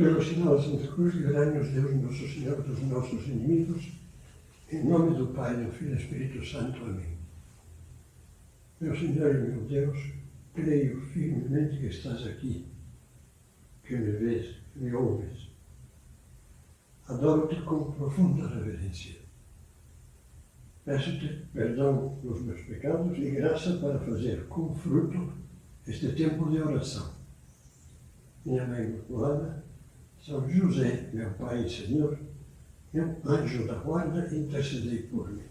Pelo sinal da Santa Cruz, livrai-nos Deus Nosso Senhor dos nossos inimigos, em nome do Pai, do Filho e do Espírito Santo. Amém. Meu Senhor e meu Deus, creio firmemente que estás aqui, que me vês, que me ouves. Adoro-te com profunda reverência. Peço-te perdão dos meus pecados e graça para fazer com fruto este tempo de oração. Minha Mãe Imaculada, São José, meu Pai e Senhor, meu anjo da guarda, intercedei por mim.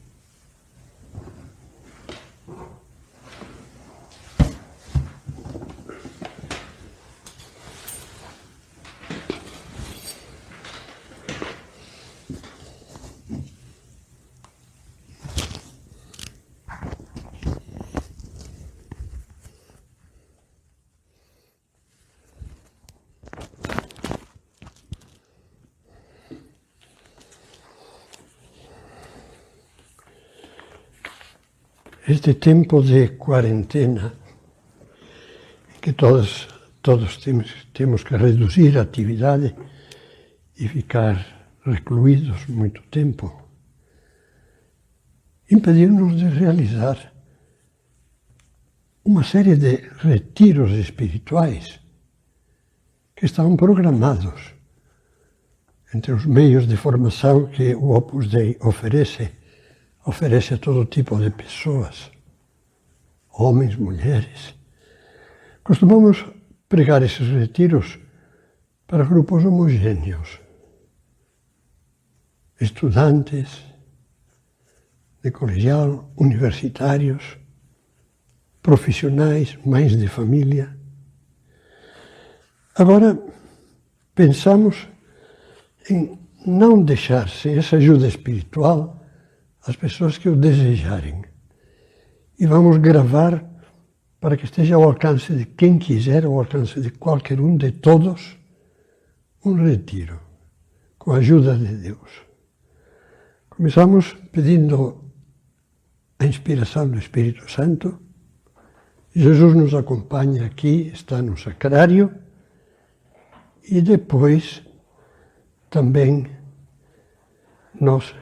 Este tempo de quarentena, que todos temos que reduzir a atividade e ficar recluídos muito tempo, impediu-nos de realizar uma série de retiros espirituais que estavam programados entre os meios de formação que o Opus Dei oferece a todo tipo de pessoas, homens, mulheres. Costumamos pregar esses retiros para grupos homogêneos, estudantes de colegial, universitários, profissionais, mães de família. Agora, pensamos em não deixar sem essa ajuda espiritual as pessoas que o desejarem. E vamos gravar para que esteja ao alcance de quem quiser, ao alcance de qualquer um, de todos, um retiro, com a ajuda de Deus. Começamos pedindo a inspiração do Espírito Santo. Jesus nos acompanha aqui, está no sacrário, e depois também nós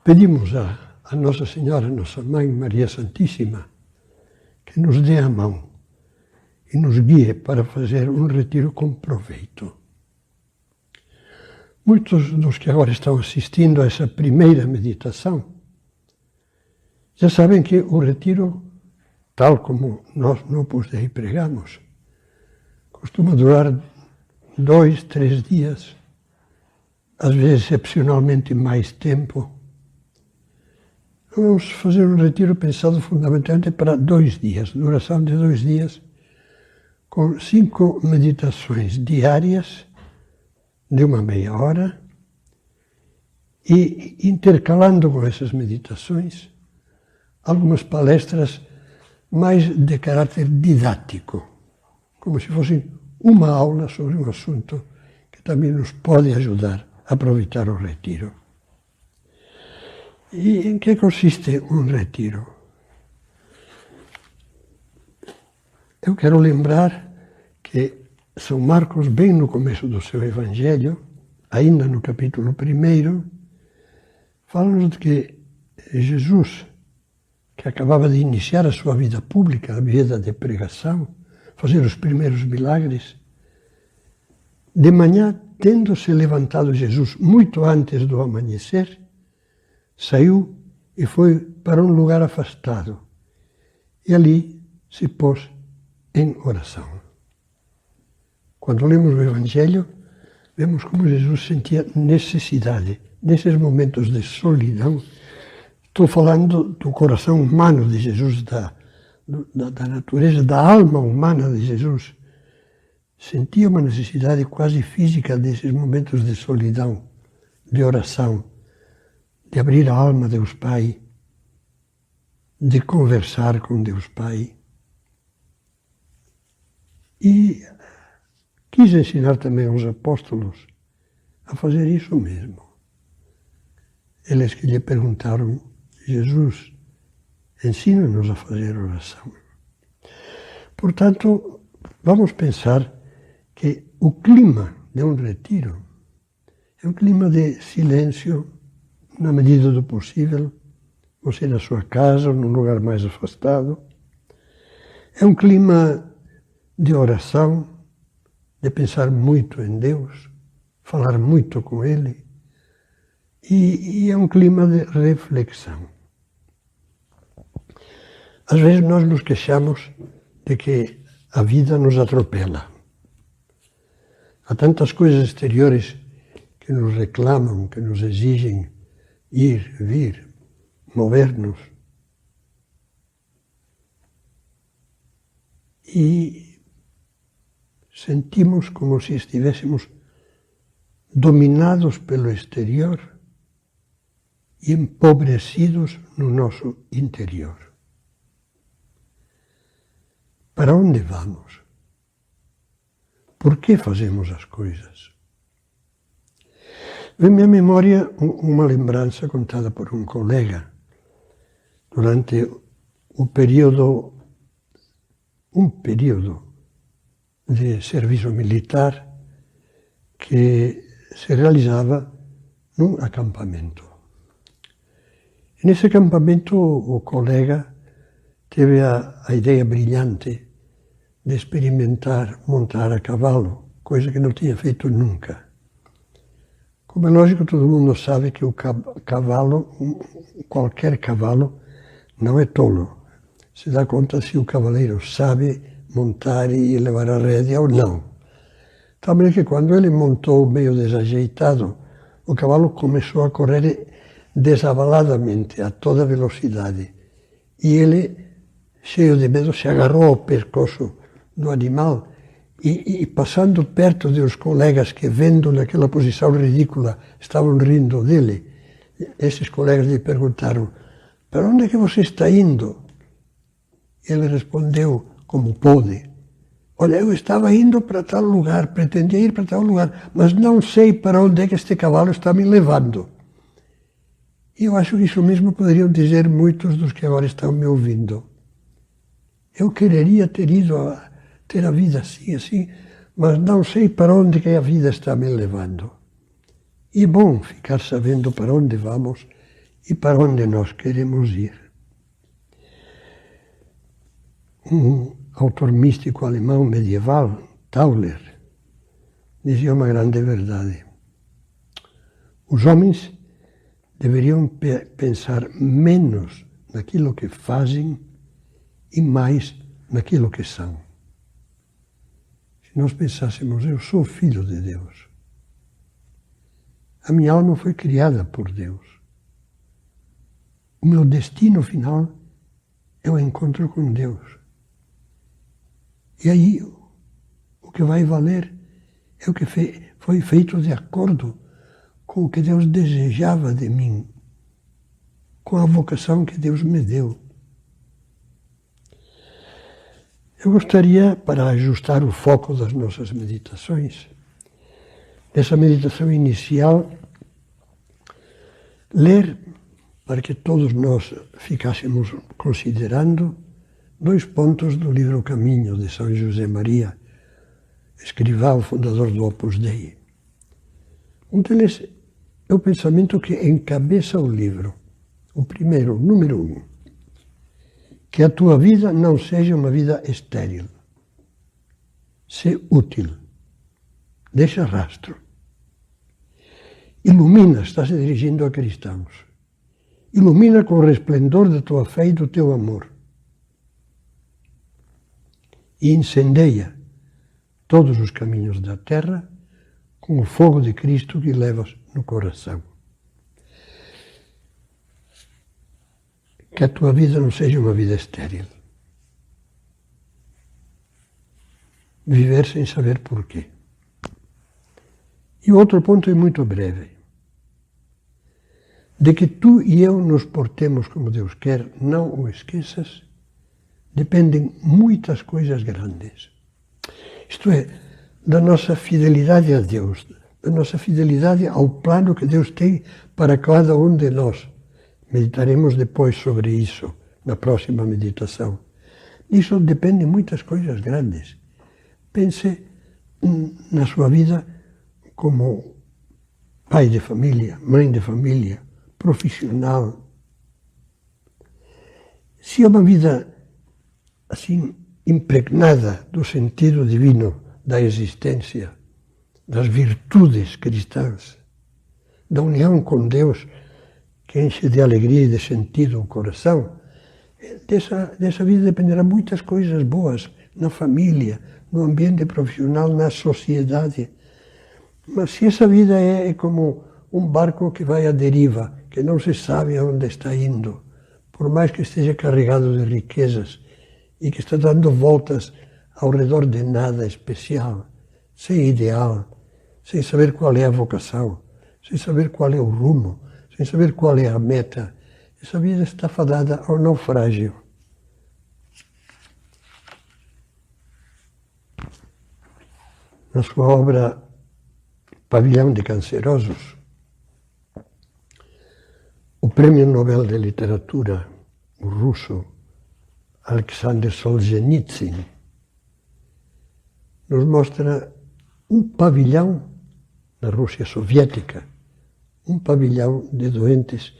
pedimos a Nossa Senhora, Nossa Mãe Maria Santíssima, que nos dê a mão e nos guie para fazer um retiro com proveito. Muitos dos que agora estão assistindo a essa primeira meditação já sabem que o retiro, tal como nós no Opus Dei pregamos, costuma durar 2, 3 dias, às vezes excepcionalmente mais tempo. Vamos fazer um retiro pensado fundamentalmente para 2 dias, duração de 2 dias, com 5 meditações diárias de uma meia hora e intercalando com essas meditações algumas palestras mais de caráter didático, como se fosse uma aula sobre um assunto que também nos pode ajudar a aproveitar o retiro. E em que consiste um retiro? Eu quero lembrar que São Marcos, bem no começo do seu Evangelho, ainda no capítulo 1, fala-nos de que Jesus, que acabava de iniciar a sua vida pública, a vida de pregação, fazer os primeiros milagres, de manhã, tendo-se levantado Jesus muito antes do amanhecer, saiu e foi para um lugar afastado. E ali se pôs em oração. Quando lemos o Evangelho, vemos como Jesus sentia necessidade, nesses momentos de solidão. Estou falando do coração humano de Jesus, da natureza, da alma humana de Jesus. Sentia uma necessidade quase física desses momentos de solidão, de oração, de abrir a alma a Deus Pai, de conversar com Deus Pai. E quis ensinar também aos apóstolos a fazer isso mesmo. Eles que lhe perguntaram: Jesus, ensina-nos a fazer oração. Portanto, vamos pensar que o clima de um retiro é um clima de silêncio, na medida do possível, você na sua casa ou num lugar mais afastado. É um clima de oração, de pensar muito em Deus, falar muito com Ele, e é um clima de reflexão. Às vezes nós nos queixamos de que a vida nos atropela. Há tantas coisas exteriores que nos reclamam, que nos exigem ir, vir, mover-nos. E sentimos como se estivéssemos dominados pelo exterior e empobrecidos no nosso interior. Para onde vamos? Por que fazemos as coisas? Vem-me à memória uma lembrança contada por um colega durante um período de serviço militar que se realizava num acampamento. E nesse acampamento o colega teve a ideia brilhante de experimentar montar a cavalo, coisa que não tinha feito nunca. Como é lógico, todo mundo sabe que o cavalo, qualquer cavalo, não é tolo. Se dá conta se o cavaleiro sabe montar e levar a rédea ou não. Também que quando ele montou meio desajeitado, o cavalo começou a correr desabaladamente, a toda velocidade. E ele, cheio de medo, se agarrou ao pescoço do animal e passando perto de os colegas que, vendo naquela posição ridícula, estavam rindo dele, esses colegas lhe perguntaram: "Para onde é que você está indo?" Ele respondeu como pôde: "Olha, eu estava indo para tal lugar, pretendia ir para tal lugar, mas não sei para onde é que este cavalo está me levando." E eu acho que isso mesmo poderiam dizer muitos dos que agora estão me ouvindo. Eu quereria ter a vida assim, mas não sei para onde que a vida está me levando. E é bom ficar sabendo para onde vamos e para onde nós queremos ir. Um autor místico alemão medieval, Tauler, dizia uma grande verdade. Os homens deveriam pensar menos naquilo que fazem e mais naquilo que são. Se nós pensássemos: eu sou filho de Deus, a minha alma foi criada por Deus, o meu destino final é o encontro com Deus. E aí o que vai valer é o que foi feito de acordo com o que Deus desejava de mim, com a vocação que Deus me deu. Eu gostaria, para ajustar o foco das nossas meditações, nessa meditação inicial, ler, para que todos nós ficássemos considerando, 2 pontos do livro Caminho, de São José Maria, escrivão, fundador do Opus Dei. Um deles é o pensamento que encabeça o livro. O primeiro, número 1. Que a tua vida não seja uma vida estéril. Sê útil. Deixa rastro. Ilumina, está se dirigindo a cristãos. Ilumina com o resplendor da tua fé e do teu amor. E incendeia todos os caminhos da terra com o fogo de Cristo que levas no coração. Que a tua vida não seja uma vida estéril. Viver sem saber porquê. E o outro ponto é muito breve. De que tu e eu nos portemos como Deus quer, não o esqueças, dependem muitas coisas grandes. Isto é, da nossa fidelidade a Deus, da nossa fidelidade ao plano que Deus tem para cada um de nós. Meditaremos depois sobre isso, na próxima meditação. Disso dependem muitas coisas grandes. Pense na sua vida como pai de família, mãe de família, profissional. Se é uma vida assim impregnada do sentido divino da existência, das virtudes cristãs, da união com Deus que enche de alegria e de sentido o coração, dessa vida dependerá muitas coisas boas na família, no ambiente profissional, na sociedade. Mas se essa vida é como um barco que vai à deriva, que não se sabe aonde está indo, por mais que esteja carregado de riquezas e que está dando voltas ao redor de nada especial, sem ideal, sem saber qual é a vocação, sem saber qual é o rumo, sem saber qual é a meta, essa vida está fadada ao naufrágio. Na sua obra Pavilhão de Cancerosos, o Prêmio Nobel de Literatura, o russo Alexander Solzhenitsyn, nos mostra um pavilhão na Rússia soviética, um pavilhão de doentes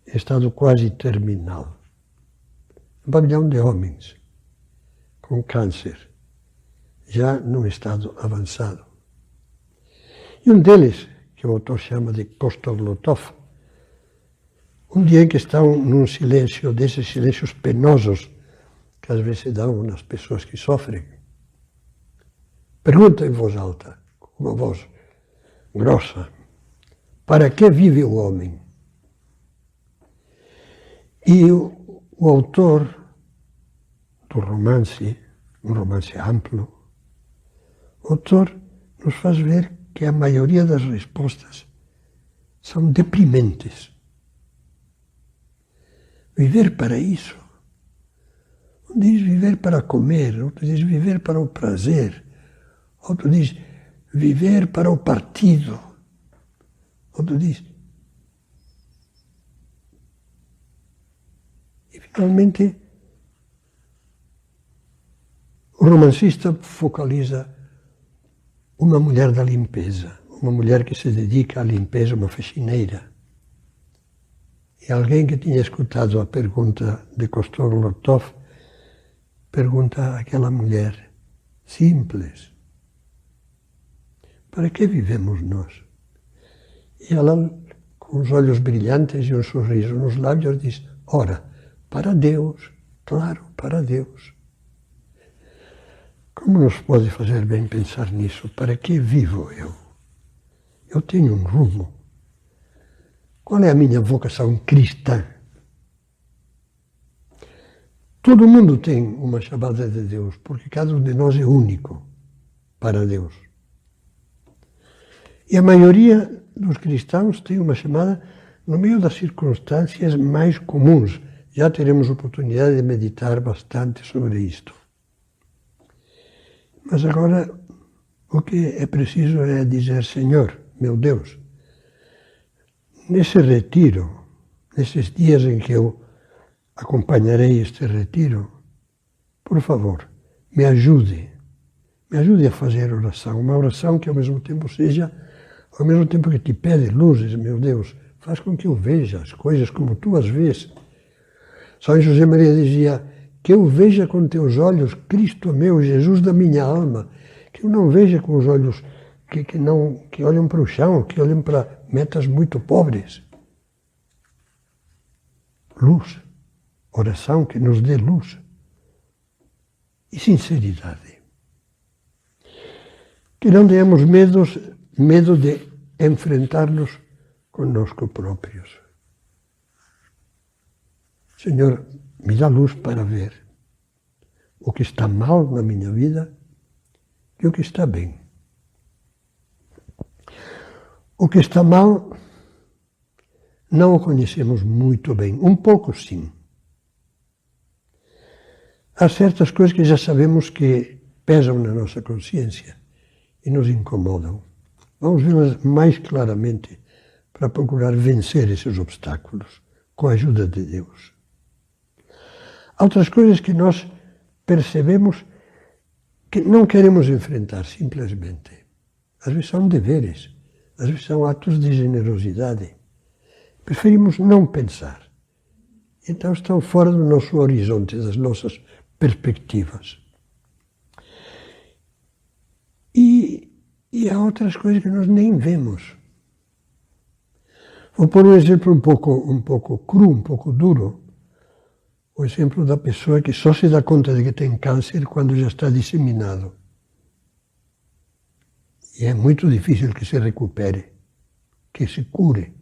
em estado quase terminal. Um pavilhão de homens com câncer, já num estado avançado. E um deles, que o autor chama de Kostoglotov, um dia em que estão num silêncio, desses silêncios penosos que às vezes se dão nas pessoas que sofrem, pergunta em voz alta, com uma voz grossa, para que vive o homem? E o autor do romance, um romance amplo, o autor nos faz ver que a maioria das respostas são deprimentes. Viver para isso. Um diz viver para comer, outro diz viver para o prazer, outro diz viver para o partido, outro diz. E finalmente o romancista focaliza uma mulher da limpeza, uma mulher que se dedica à limpeza, uma faxineira. E alguém que tinha escutado a pergunta de Kostoglotov pergunta àquela mulher simples: para que vivemos nós? E ela, com os olhos brilhantes e um sorriso nos lábios, diz: ora, para Deus, claro, para Deus. Como nos pode fazer bem pensar nisso? Para que vivo eu? Eu tenho um rumo. Qual é a minha vocação cristã? Todo mundo tem uma chamada de Deus, porque cada um de nós é único para Deus. E a maioria dos cristãos tem uma chamada no meio das circunstâncias mais comuns. Já teremos oportunidade de meditar bastante sobre isto. Mas agora o que é preciso é dizer: Senhor, meu Deus, nesse retiro, nesses dias em que eu acompanharei este retiro, por favor, me ajude a fazer oração, uma oração que ao mesmo tempo que te pede luzes, meu Deus, faz com que eu veja as coisas como tu as vês. São José Maria dizia: que eu veja com teus olhos Cristo meu, Jesus da minha alma, que eu não veja com os olhos que olham para o chão, que olham para metas muito pobres. Luz, oração que nos dê luz e sinceridade. Que não tenhamos medo de enfrentar-nos conosco próprios. Senhor, me dá luz para ver o que está mal na minha vida e o que está bem. O que está mal não o conhecemos muito bem, um pouco sim. Há certas coisas que já sabemos que pesam na nossa consciência e nos incomodam. Vamos vê-las mais claramente para procurar vencer esses obstáculos com a ajuda de Deus. Há outras coisas que nós percebemos que não queremos enfrentar simplesmente. Às vezes são deveres, às vezes são atos de generosidade. Preferimos não pensar. Então estão fora do nosso horizonte, das nossas perspectivas. E há outras coisas que nós nem vemos. Vou pôr um exemplo um pouco cru, um pouco duro. O exemplo da pessoa que só se dá conta de que tem câncer quando já está disseminado. E é muito difícil que se recupere, que se cure.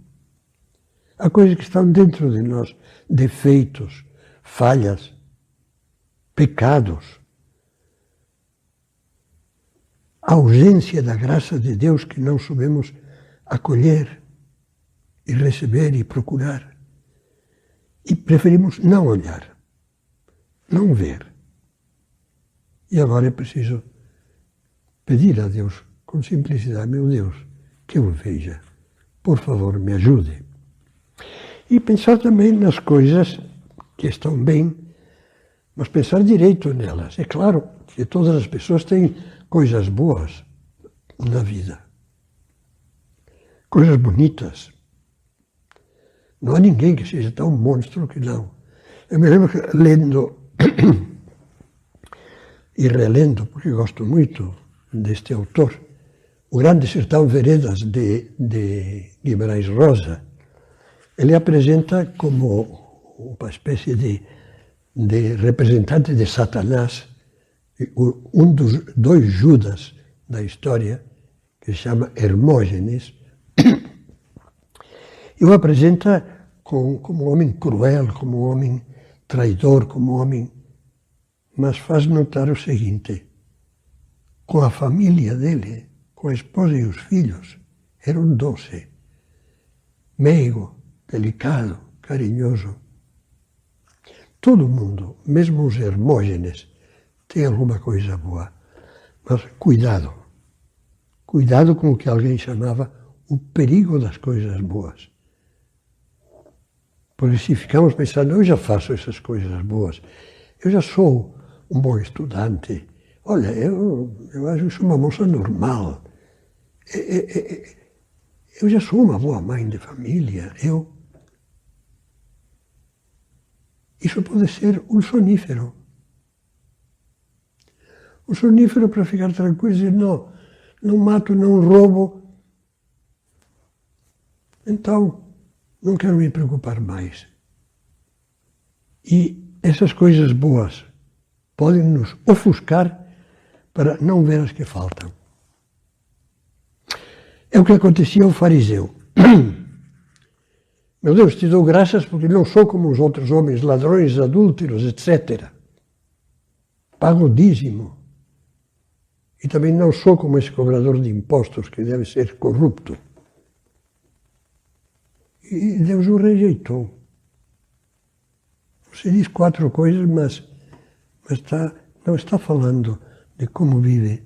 Há coisas que estão dentro de nós, defeitos, falhas, pecados. A ausência da graça de Deus que não soubemos acolher e receber e procurar. E preferimos não olhar, não ver. E agora é preciso pedir a Deus com simplicidade: meu Deus, que eu veja, por favor, me ajude. E pensar também nas coisas que estão bem, mas pensar direito nelas. É claro que todas as pessoas têm coisas boas na vida, coisas bonitas. Não há ninguém que seja tão monstro que não. Eu me lembro que lendo e relendo, porque gosto muito deste autor, O Grande Sertão Veredas, de Guimarães Rosa, ele apresenta como uma espécie de representante de Satanás um dos dois Judas da história, que se chama Hermógenes, e o apresenta como um homem cruel, como um homem traidor, como um homem... Mas faz notar o seguinte: com a família dele, com a esposa e os filhos, era um doce, meigo, delicado, carinhoso. Todo mundo, mesmo os Hermógenes, tem alguma coisa boa. Mas cuidado. Cuidado com o que alguém chamava o perigo das coisas boas. Porque se ficamos pensando: eu já faço essas coisas boas, eu já sou um bom estudante, olha, eu acho que sou uma moça normal, eu já sou uma boa mãe de família, Isso pode ser um sonífero. Um sonífero para ficar tranquilo e dizer: não mato, não roubo, então não quero me preocupar mais. E essas coisas boas podem nos ofuscar para não ver as que faltam. É o que acontecia ao fariseu. Meu Deus, te dou graças porque não sou como os outros homens, ladrões, adúlteros, etc. Pago o dízimo. E também não sou como esse cobrador de impostos que deve ser corrupto. E Deus o rejeitou. Você diz 4 coisas, mas não está falando de como vive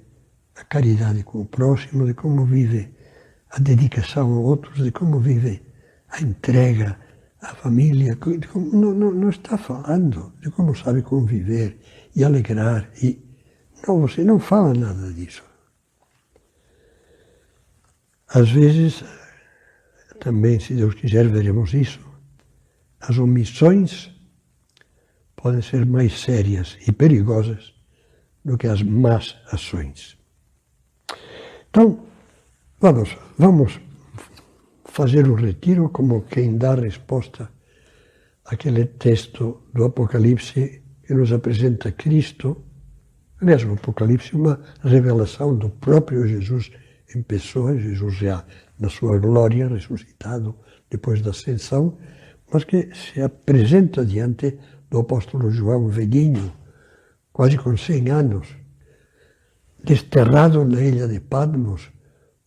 a caridade com o próximo, de como vive a dedicação a outros, de como vive a entrega à família. Não está falando de como sabe conviver e alegrar. Não, você não fala nada disso. Às vezes, também, se Deus quiser, veremos isso. As omissões podem ser mais sérias e perigosas do que as más ações. Então, vamos fazer o retiro como quem dá resposta àquele texto do Apocalipse que nos apresenta Cristo. Aliás, o Apocalipse é uma revelação do próprio Jesus em pessoa, Jesus já na sua glória, ressuscitado depois da ascensão, mas que se apresenta diante do apóstolo João, velhinho, quase com 100 anos, desterrado na ilha de Patmos,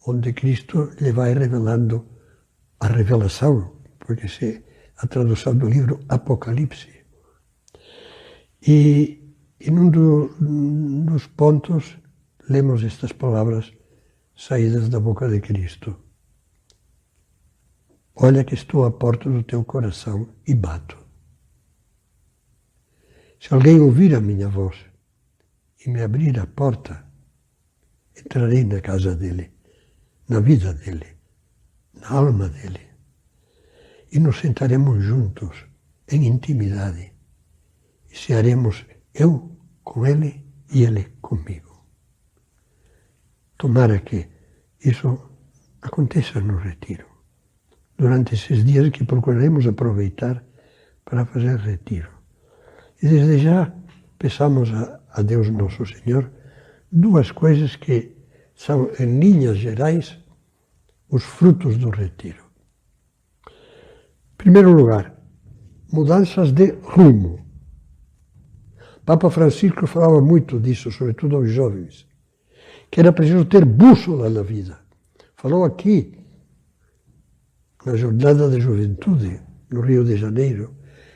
onde Cristo lhe vai revelando a revelação, porque a tradução do livro Apocalipse. E num dos pontos lemos estas palavras saídas da boca de Cristo: olha que estou à porta do teu coração e bato. Se alguém ouvir a minha voz e me abrir a porta, entrarei na casa dele, na vida dele, na alma dele. E nos sentaremos juntos, em intimidade, e cearemos eu com ele e ele comigo. Tomara que isso aconteça no retiro. Durante esses dias que procuraremos aproveitar para fazer retiro. E desde já peçamos a Deus Nosso Senhor duas coisas que são, em linhas gerais, os frutos do retiro. Em primeiro lugar, mudanças de rumo. Papa Francisco falava muito disso, sobretudo aos jovens, que era preciso ter bússola na vida. Falou aqui, na Jornada da Juventude, no Rio de Janeiro,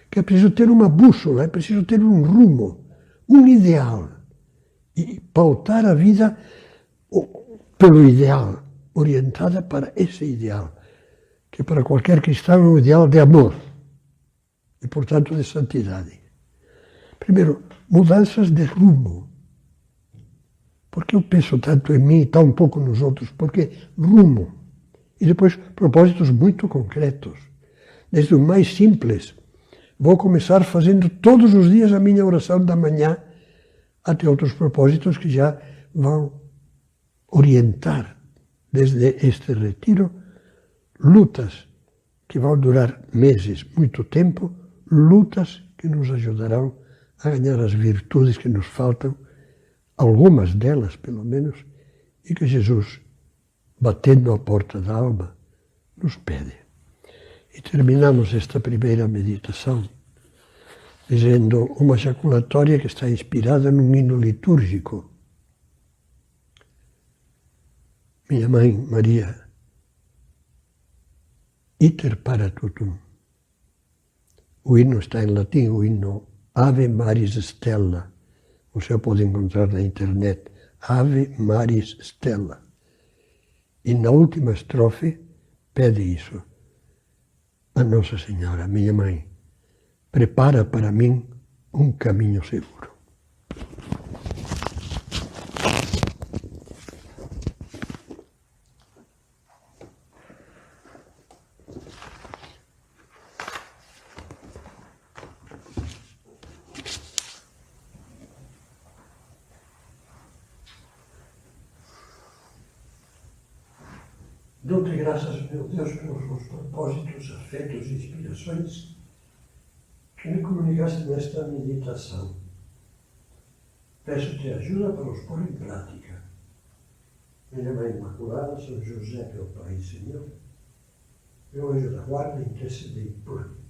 que é preciso ter uma bússola, é preciso ter um rumo, um ideal. E pautar a vida pelo ideal, orientada para esse ideal, que para qualquer cristão é um ideal de amor e, portanto, de santidade. Primeiro, mudanças de rumo. Porque eu penso tanto em mim e tão pouco nos outros? Porque rumo. E depois, propósitos muito concretos. Desde o mais simples. Vou começar fazendo todos os dias a minha oração da manhã, até outros propósitos que já vão orientar, desde este retiro, lutas que vão durar meses, muito tempo, lutas que nos ajudarão a ganhar as virtudes que nos faltam, algumas delas, pelo menos, e que Jesus, batendo à porta da alma, nos pede. E terminamos esta primeira meditação dizendo uma jaculatória que está inspirada num hino litúrgico. Minha Mãe Maria, iter para tutum. O hino está em latim, o hino Ave Maris Stella. Você pode encontrar na internet, Ave Maris Stella. E na última estrofe pede isso. A Nossa Senhora, minha mãe, prepara para mim um caminho seguro. Dou-te graças, meu Deus, pelos propósitos, afetos e inspirações que me comunicaste nesta meditação. Peço-te ajuda para os pôr em prática. Minha Mãe Imaculada, São José, meu Pai e Senhor, meu anjo da guarda, intercedei por mim.